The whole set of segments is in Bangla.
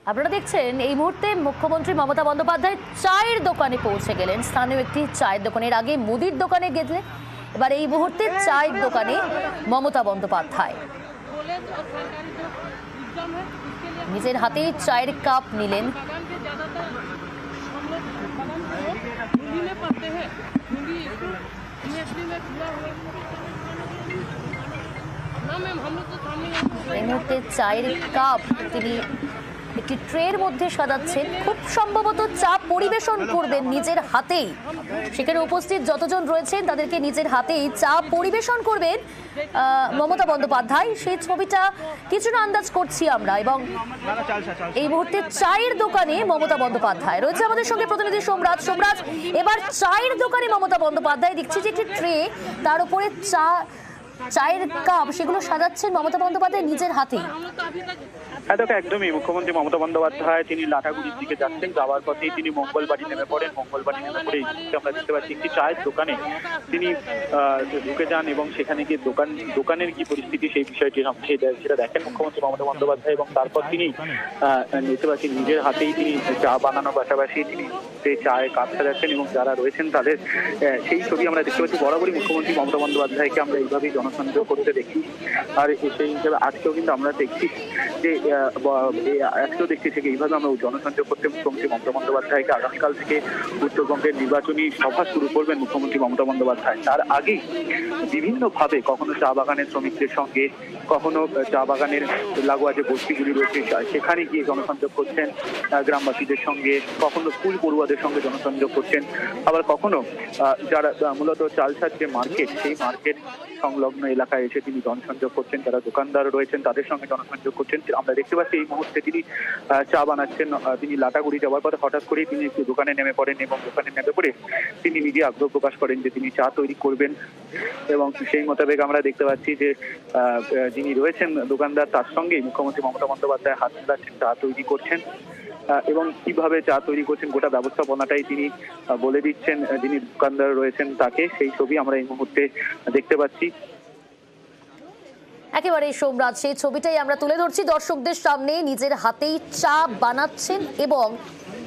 আপনারা দেখছেন এই মুহূর্তে মুখ্যমন্ত্রী মমতা বন্দ্যোপাধ্যায় চায়ের দোকানে পৌঁছে গেলেন। স্থানীয় একটি চায়ের দোকানের আগে মুদির দোকানে গেলেন। এবার এই মুহূর্তে চায়ের দোকানে মমতা বন্দ্যোপাধ্যায় নিজের হাতে চায়ের কাপ নিলেন। এই মুহূর্তে চায়ের কাপ তিনি একটি ট্রের মধ্যে সাজাচ্ছেন। খুব সম্ভবত চা পরিবেশন করবেন নিজের হাতেই। সেখানে উপস্থিত যতজন রয়েছেন তাদেরকে নিজের হাতেই চা পরিবেশন করবেন মমতা বন্দ্যোপাধ্যায়। সেই ছবিটা কিছুটা আন্দাজ করছি আমরা। এবং এই মুহূর্তে চায়ের দোকানে মমতা বন্দ্যোপাধ্যায় রয়েছে আমাদের সঙ্গে প্রতিনিধি সোমরাজ। সোমরাজ, এবার চায়ের দোকানে মমতা বন্দ্যোপাধ্যায় দেখছি যে একটি ট্রে, তার উপরে চায়ের কাপ, সেগুলো সাজাচ্ছেন মমতা বন্দ্যোপাধ্যায় নিজের হাতেই। হ্যাঁ দেখো, একদমই মুখ্যমন্ত্রী মমতা বন্দ্যোপাধ্যায় তিনি লাটাগুড়ির দিকে যাচ্ছেন। যাওয়ার পথেই তিনি মঙ্গলবাড়ি নেমে পড়েন। মঙ্গলবাড়ি নেমে পড়ে আমরা দেখতে পাচ্ছি একটি চায়ের দোকানে তিনি ঢুকে যান এবং সেখানে গিয়ে দোকানের কি পরিস্থিতি সেই বিষয়টি সেটা দেখেন মুখ্যমন্ত্রী মমতা বন্দ্যোপাধ্যায়। এবং তারপর তিনি দেখতে পাচ্ছি নিজের হাতেই তিনি চা বানানোর পাশাপাশি তিনি সেই চায়ের কাপ সাজাচ্ছেন এবং যারা রয়েছেন তাদের সেই ছবি আমরা দেখতে পাচ্ছি। বরাবরই মুখ্যমন্ত্রী মমতা বন্দ্যোপাধ্যায়কে আমরা এইভাবেই জনসংযোগ করতে দেখি। আর সেই হিসেবে আজকেও কিন্তু আমরা দেখছি যে আজকেও দেখছি থেকে এইভাবে আমরা জনসংযোগ করতে মুখ্যমন্ত্রী মমতা বন্দ্যোপাধ্যায়কে আগামীকাল থেকে উত্তরবঙ্গের নির্বাচনী সভা শুরু করবেন মুখ্যমন্ত্রী মমতা বন্দ্যোপাধ্যায়। তার আগেই বিভিন্নভাবে কখনো চা বাগানের শ্রমিকদের সঙ্গে, কখনো চা বাগানের লাগোয়া যে বস্তিগুলি রয়েছে সেখানে গিয়ে জনসংযোগ করছেন গ্রামবাসীদের সঙ্গে, কখনো স্কুল পড়ুয়াদের সঙ্গে জনসংযোগ করছেন, আবার কখনো যারা মূলত চালসার যে মার্কেট সেই মার্কেট সংলগ্ন এলাকায় এসে তিনি জনসংযোগ করছেন। যারা দোকানদার রয়েছেন তাদের সঙ্গে জনসংযোগ করছেন। আমরা দেখতে পাচ্ছি এই মুহূর্তে তিনি চা বানাচ্ছেন। তিনি লাটাগুড়ি যাওয়ার পরে হঠাৎ করেই তিনি একটু দোকানে নেমে পড়েন এবং দোকানে নেমে পড়ে তিনি নিজে আগ্রহ প্রকাশ করেন যে তিনি চা তৈরি করবেন। এবং সেই মোতাবেক আমরা দেখতে পাচ্ছি যে যিনি রয়েছেন দোকানদার তার সঙ্গেই মুখ্যমন্ত্রী মমতা বন্দ্যোপাধ্যায় হাত মেলাচ্ছেন, চা তৈরি করছেন এবং কিভাবে চা তৈরি করছেন গোটা ব্যবস্থাপনাটাই তিনি বলে দিচ্ছেন যিনি দোকানদার রয়েছেন তাকে। সেই ছবি আমরা এই মুহূর্তে দেখতে পাচ্ছি। একেবারে সোমরাজ, সেই ছবিটাই আমরা তুলে ধরছি দর্শকদের সামনে। নিজের হাতেই চা বানাচ্ছেন এবং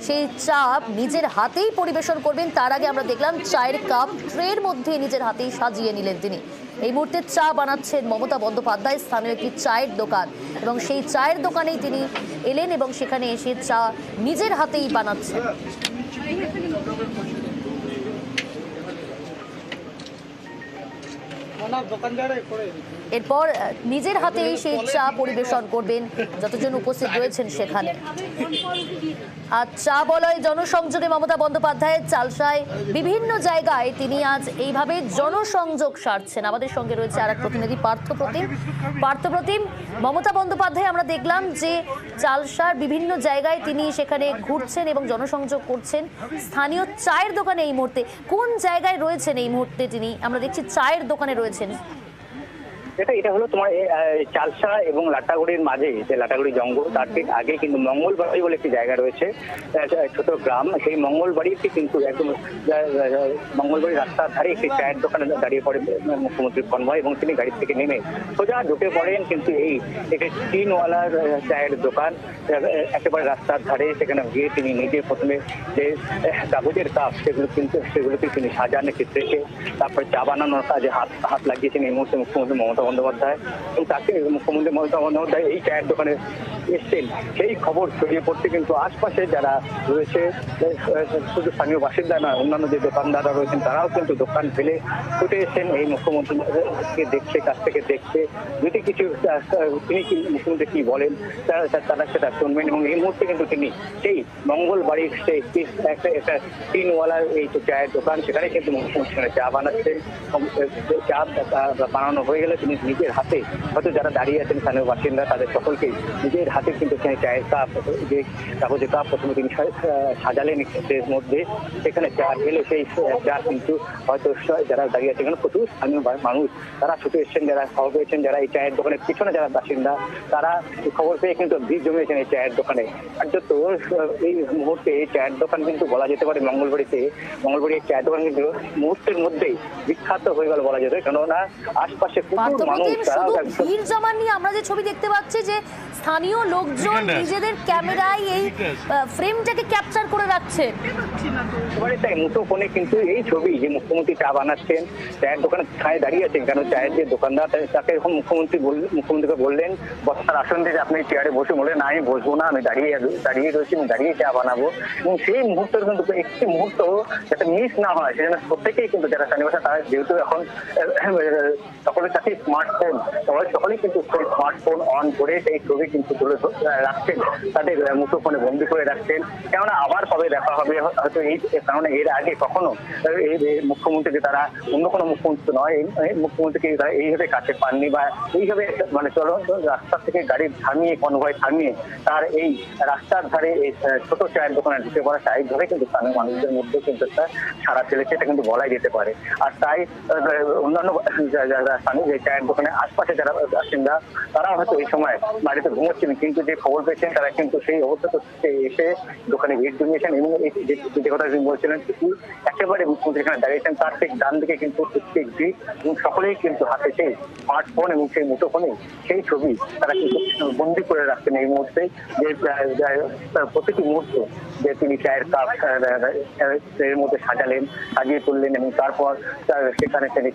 সেই চা নিজের হাতেই পরিবেশন করবেন। তার আগে আমরা দেখলাম চায়ের কাপ ট্রের মধ্যে নিজের হাতেই সাজিয়ে নিলেন তিনি। এই মুহূর্তে চা বানাচ্ছেন মমতা বন্দ্যোপাধ্যায় স্থানীয় একটি চায়ের দোকান, এবং সেই চায়ের দোকানেই তিনি এলেন এবং সেখানে এসে চা নিজের হাতেই বানাচ্ছেন। এরপর নিজের হাতেই সেই চা পরিবেশন করবেন যতজন উপস্থিত রয়েছেন সেখানে। আর চা বলয় জনসংযোগে মমতা বন্দ্যোপাধ্যায়ের চালসায় বিভিন্ন জায়গায় তিনি আজ এইভাবে জনসংযোগ সারছেন। আমাদের সঙ্গে রয়েছে আর এক প্রতিনিধি পার্থপ্রতিম। মমতা বন্দ্যোপাধ্যায় আমরা দেখলাম যে চালসার বিভিন্ন জায়গায় তিনি সেখানে ঘুরছেন এবং জনসংযোগ করছেন। স্থানীয় চায়ের দোকানে এই মুহূর্তে কোন জায়গায় রয়েছেন? এই মুহূর্তে তিনি আমরা দেখছি চায়ের দোকানে রয়েছেন। এটা হলো তোমার চালসা এবং লাটাগুড়ির মাঝে যে লাটাগুড়ি জঙ্গল, তার ঠিক আগে কিন্তু মঙ্গলবাড়ি বলে একটি জায়গা রয়েছে, ছোট গ্রাম। সেই মঙ্গলবাড়িতে কিন্তু একদম মঙ্গলবাড়ি রাস্তার ধারে একটি চায়ের দোকানে দাঁড়িয়ে পড়ে মুখ্যমন্ত্রীর কনভয় এবং তিনি গাড়ি থেকে নেমে সোজা ঢুকে পড়েন কিন্তু এই একটি টিনওয়ালার চায়ের দোকান একেবারে রাস্তার ধারে। সেখানে গিয়ে তিনি নিজে প্রথমে যে কাগজের কাপ সেগুলোকে তিনি সাজান ক্ষেত্রে, তারপরে চা বানানোর কাজে হাত লাগিয়েছেন এই মুহূর্তে মুখ্যমন্ত্রী মমতা বন্দ্যোপাধ্যায়। এবং তাকে মুখ্যমন্ত্রী মমতা বন্দ্যোপাধ্যায় এই চায়ের দোকানে এসছেন সেই খবর ছড়িয়ে পড়তে কিন্তু আশপাশে যারা রয়েছে, শুধু স্থানীয় বাসিন্দা না, অন্যান্য যে দোকানদাররা রয়েছেন তারাও কিন্তু দোকান ফেলে ছুটে এসেছেন এই মুখ্যমন্ত্রীকে দেখছে, কাছ থেকে দেখছে যদি কিছু তিনি কি মুখ্যমন্ত্রী কি বলেন তারা সেটা শুনবেন। এবং এই মুহূর্তে কিন্তু তিনি সেই মঙ্গলবাড়ির সেই একটা টিনওয়ালার এই চায়ের দোকান, সেখানে কিন্তু মুখ্যমন্ত্রী চা বানাচ্ছেন। চা বানানো হয়ে গেলে তিনি নিজের হাতে, হয়তো যারা দাঁড়িয়ে আছেন স্থানীয় বাসিন্দা তাদের সকলকেই নিজের হাতে কিন্তু চায়ের কাপ, যে কাগজের কাপ প্রথমে তিনি সাজালেন এর মধ্যে। সেখানে চা ঢেলে সেই চা কিন্তু হয়তো যারা দাঁড়িয়ে আছে এখানে প্রচুর স্থানীয় মানুষ তারা ছুটে এসছেন, যারা খবর পেয়েছেন, যারা এই চায়ের দোকানের পিছনে যারা বাসিন্দা তারা খবর পেয়ে কিন্তু ভিড় জমিয়েছেন এই চায়ের দোকানে। আর তো এই মুহূর্তে এই চায়ের দোকান কিন্তু বলা যেতে পারে মঙ্গলবাড়ির চায়ের দোকান কিন্তু মুহূর্তের মধ্যেই বিখ্যাত হয়ে গেল বলা যেত, কেননা আশপাশে প্রচুর মানুষ শুধু তারা ভিড় জমাননি, আমরা যে ছবি দেখতে পাচ্ছি যে স্থানীয় লোকজন নিজেদের ক্যামেরায় এই ফ্রেমটাকে ক্যাপচার করে রাখছে। এবারে তাই মুঠোফোনে কিন্তু এই ছবি যে মুখ্যমন্ত্রী চা বানাচ্ছেন, চায়ের দোকানে ছায় দাঁড়িয়ে আছেন, কারণ চায়ের যে দোকানদার তাকে এখন মুখ্যমন্ত্রীকে বললেন বসার আসন থেকে আপনি চেয়ারে বসে, বলে না আমি বসবো না, আমি দাঁড়িয়ে রয়েছি, আমি দাঁড়িয়ে চা বানাবো। এবং সেই মুহূর্তের কিন্তু একটি মুহূর্ত যাতে মিস না হয় সেজন্য প্রত্যেকেই কিন্তু যারা স্থানীয় ভাষা তারা যেহেতু এখন সকলের কাছেই স্মার্টফোন, সকলেই কিন্তু সেই স্মার্টফোন অন করে সেই ছবি কিন্তু তুলে রাখছেন, তাদের মুঠোফোনে বন্দি করে রাখছেন। কেননা আবার কবে দেখা হবে হয়তো এই কারণে এর আগে কখনো এই মুখ্যমন্ত্রীকে তারা অন্য কোনো মুখ্যমন্ত্রী নয়, এই মুখ্যমন্ত্রীকে তারা এইভাবে কাছে পাননি বা এইভাবে মানে চলো রাস্তা থেকে গাড়ি থামিয়ে কনভয় থামিয়ে তার এই রাস্তার ধারে এই ছোট চায়ের দোকানে ঢুকে পড়া চায়ের ধরে কিন্তু স্থানীয় মানুষদের মধ্যে কিন্তু একটা সারা ফেলেছে, এটা কিন্তু বলাই যেতে পারে। আর তাই অন্যান্য স্থানীয় যে চায়ের দোকানে আশপাশে যারা বাসিন্দা তারা হয়তো এই সময় বাড়িতে ঘুমোচ্ছেন, কিন্তু যে খবর পেয়েছেন তারা কিন্তু সেই অবস্থা এসে দোকানে ভিড় জমিয়েছেন। এবং যে কথা তিনি বলছিলেন একেবারে মুখ্যমন্ত্রী এখানে দাঁড়িয়েছেন তার ঠিক ডান দিকে কিন্তু প্রত্যেক ভিড় এবং সকলেই কিন্তু হাতে সেই স্মার্টফোন এবং সেই মুঠোফোনে সেই ছবি তারা কিন্তু বন্দি করে রাখছেন এই মুহূর্তে, যে প্রতিটি মুহূর্ত যে তিনি চায়ের কাপ এর মধ্যে সাজিয়ে তুললেন এবং তারপর সেখানে তিনি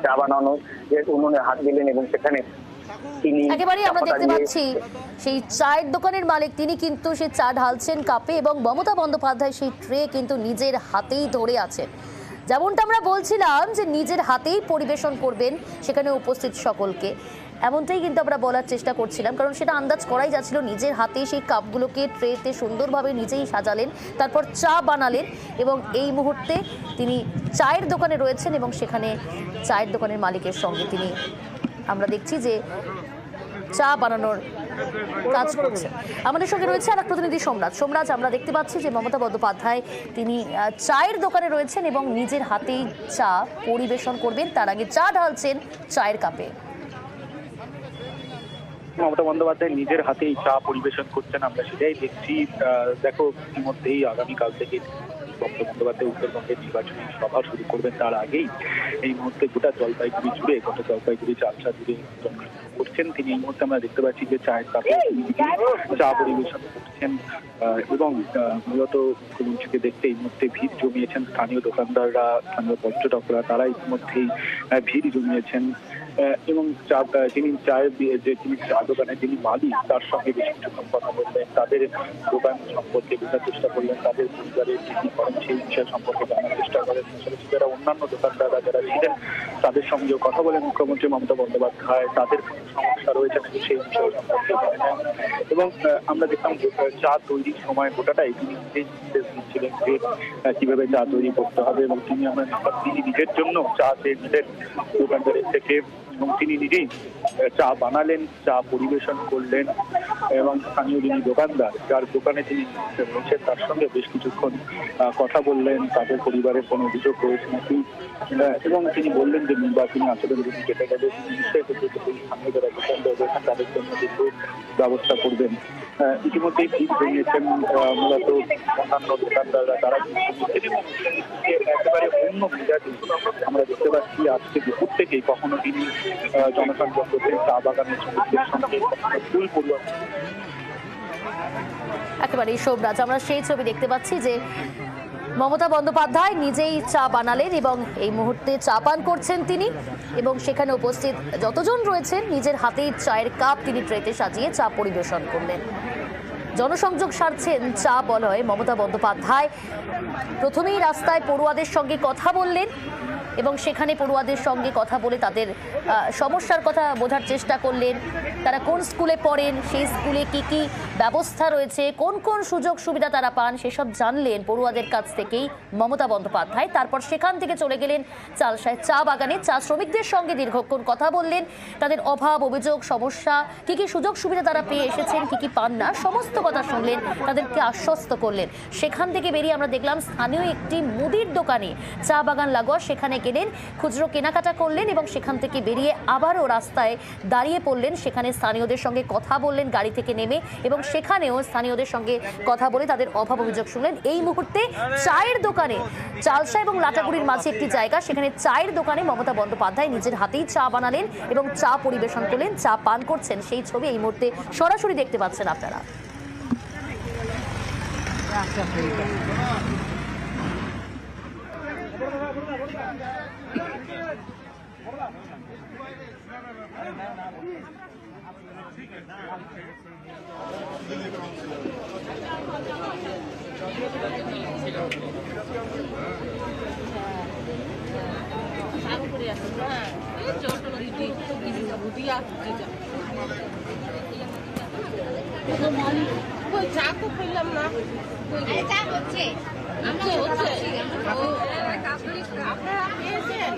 চা বানানো যে উনুনে হাত দিলেন এবং সেখানে একেবারে আমরা দেখতে পাচ্ছি সেই চায়ের দোকানের মালিক তিনি কিন্তু সেই চা ঢালছেন কাপে এবং মমতা বন্দ্যোপাধ্যায় সেই ট্রে কিন্তু নিজের হাতেই ধরে আছেন। যেমনটা আমরা বলছিলাম যে নিজের হাতেই পরিবেশন করবেন সেখানে উপস্থিত সকলকে, এমনটাই কিন্তু আমরা বলার চেষ্টা করছিলাম, কারণ সেটা আন্দাজ করাই যাচ্ছিল। নিজের হাতে সেই কাপগুলোকে ট্রেতে সুন্দরভাবে নিজেই সাজালেন, তারপর চা বানালেন এবং এই মুহূর্তে তিনি চায়ের দোকানে রয়েছেন এবং সেখানে চায়ের দোকানের মালিকের সঙ্গে তিনি আমরা দেখছি যে চা বানানোর কাজ করছে। আমাদের সঙ্গে রয়েছে আর এক প্রতিনিধি সোমরাজ। আমরা দেখতে পাচ্ছি যে মমতা বন্দ্যোপাধ্যায় তিনি চায়ের দোকানে রয়েছেন এবং নিজের হাতেই চা পরিবেশন করবেন, তার আগে চা ঢালছেন চায়ের কাপে। মমতা বন্দ্যোপাধ্যায় নিজের হাতেই চা পরিবেশন করছেন, আমরা সেটাই দেখছি। দেখো ইতিমধ্যেই আগামীকাল থেকে মমতা বন্দ্যোপাধ্যায় উত্তরবঙ্গের নির্বাচনী সভা শুরু করবেন, তার আগেই এই মুহূর্তে গোটা জলপাইগুড়ি জুড়ে চালসা জুড়ে করছেন তিনি। এই মুহূর্তে আমরা দেখতে পাচ্ছি যে চায়ের কাপে চা পরিবেশন করছেন এবং মূলত মুখ্যমন্ত্রীকে দেখতে এই মুহূর্তে ভিড় জমিয়েছেন স্থানীয় দোকানদাররা, স্থানীয় পর্যটকরা, তারা ইতিমধ্যেই ভিড় জমিয়েছেন এবং যিনি চায়ের যিনি চা দোকানের যিনি মালিক তার সঙ্গে বেশ কিছুক্ষণ কথা বললেন, তাদের দোকান সম্পর্কে বোঝার চেষ্টা করলেন, তাদের পরিবারের কি কি করেন সেই বিষয় সম্পর্কে জানার চেষ্টা করেন। পাশাপাশি যারা অন্যান্য দোকানদাররা যারা ছিলেন তাদের সঙ্গেও কথা বলেন মুখ্যমন্ত্রী মমতা বন্দ্যোপাধ্যায়, তাদের কোনো সমস্যা রয়েছে নাকি সেই বিষয় সম্পর্কে জানেন। এবং আমরা দেখলাম চা তৈরির সময় গোটাটাই তিনি নিজেই নির্দেশ দিচ্ছিলেন যে কিভাবে চা তৈরি করতে হবে এবং তিনি নিজের জন্য চা নিলেন দোকানদারের থেকে এবং তিনি নিজেই চা বানালেন, চা পরিবেশন করলেন এবং স্থানীয় যিনি দোকানদার যার দোকানে তিনি রয়েছেন তার সঙ্গে বেশ কিছুক্ষণ কথা বললেন, তাদের পরিবারের কোনো অভিযোগ রয়েছে নাকি এবং তিনি বললেন যে নির্বাচনী আচরণ যদি কেটে গেলে তিনি নিশ্চয়ই স্থানীয় যারা দোকানদার রয়েছেন তাদের জন্য কিন্তু ব্যবস্থা করবেন। ইতিমধ্যেই ভিড় জমিয়েছেন মূলত অন্যান্য দোকানদাররা, তারা একেবারে অন্য মেজাজে আমরা দেখতে পাচ্ছি আজকে দুপুর থেকেই কখনো তিনি জনসংযোগ করছেন চা বাগানের শ্রমিকদের সঙ্গে ফুল পরিবার। একেবারে সোমরাজ, আমরা সেই ছবি দেখতে পাচ্ছি যে মমতা বন্দ্যোপাধ্যায় নিজেই চা বানালেন এবং এই মুহূর্তে চা পান করছেন তিনি এবং সেখানে উপস্থিত যতজন রয়েছেন নিজের হাতেই চায়ের কাপ তিনি ট্রেতে সাজিয়ে চা পরিবেশন করলেন। জনসংযোগ সারছেন চা বলয়ে মমতা বন্দ্যোপাধ্যায়। প্রথমেই রাস্তায় পড়ুয়াদের সঙ্গে কথা বললেন এবং সেখানে পড়ুয়াদের সঙ্গে কথা বলে তাদের সমস্যার কথা বোঝার চেষ্টা করলেন, তারা কোন স্কুলে পড়েন, সেই স্কুলে কি কি ব্যবস্থা রয়েছে, কোন কোন সুযোগ সুবিধা তারা পান সেসব জানলেন পড়ুয়াদের কাছ থেকেই মমতা বন্দ্যোপাধ্যায়। তারপর সেখান থেকে চলে গেলেন চালসায় চা বাগানে, চা শ্রমিকদের সঙ্গে দীর্ঘক্ষণ কথা বললেন, তাদের অভাব অভিযোগ সমস্যা কি কি সুযোগ সুবিধা তারা পেয়ে এসেছেন, কি কি পান না, সমস্ত কথা শুনলেন, তাদেরকে আশ্বস্ত করলেন। সেখান থেকে বেরিয়ে আমরা দেখলাম স্থানীয় একটি মুদির দোকানে চা বাগান লাগোয়া, সেখানে কেনেন, খুচরো কেনাকাটা করলেন এবং সেখান থেকে বেরিয়ে আবারও রাস্তায় দাঁড়িয়ে পড়লেন। সেখানে স্থানীয়দের সঙ্গে কথা বললেন গাড়ি থেকে নেমে এবং সেখানেও স্থানীয়দের সঙ্গে কথা বলে তাদের অভাব অভিযোগ শুনলেন। এই মুহূর্তে চায়ের দোকানে, চালসা এবং লাটাগুড়ির মাঝে একটি জায়গা, সেখানে চায়ের দোকানে মমতা বন্দ্যোপাধ্যায় নিজের হাতেই চা বানালেন এবং চা পরিবেশন করলেন, চা পান করছেন। সেই ছবি এই মুহূর্তে সরাসরি দেখতে পাচ্ছেন আপনারা। চা তো পেলাম না, চা হচ্ছে আপনারা পেয়েছেন।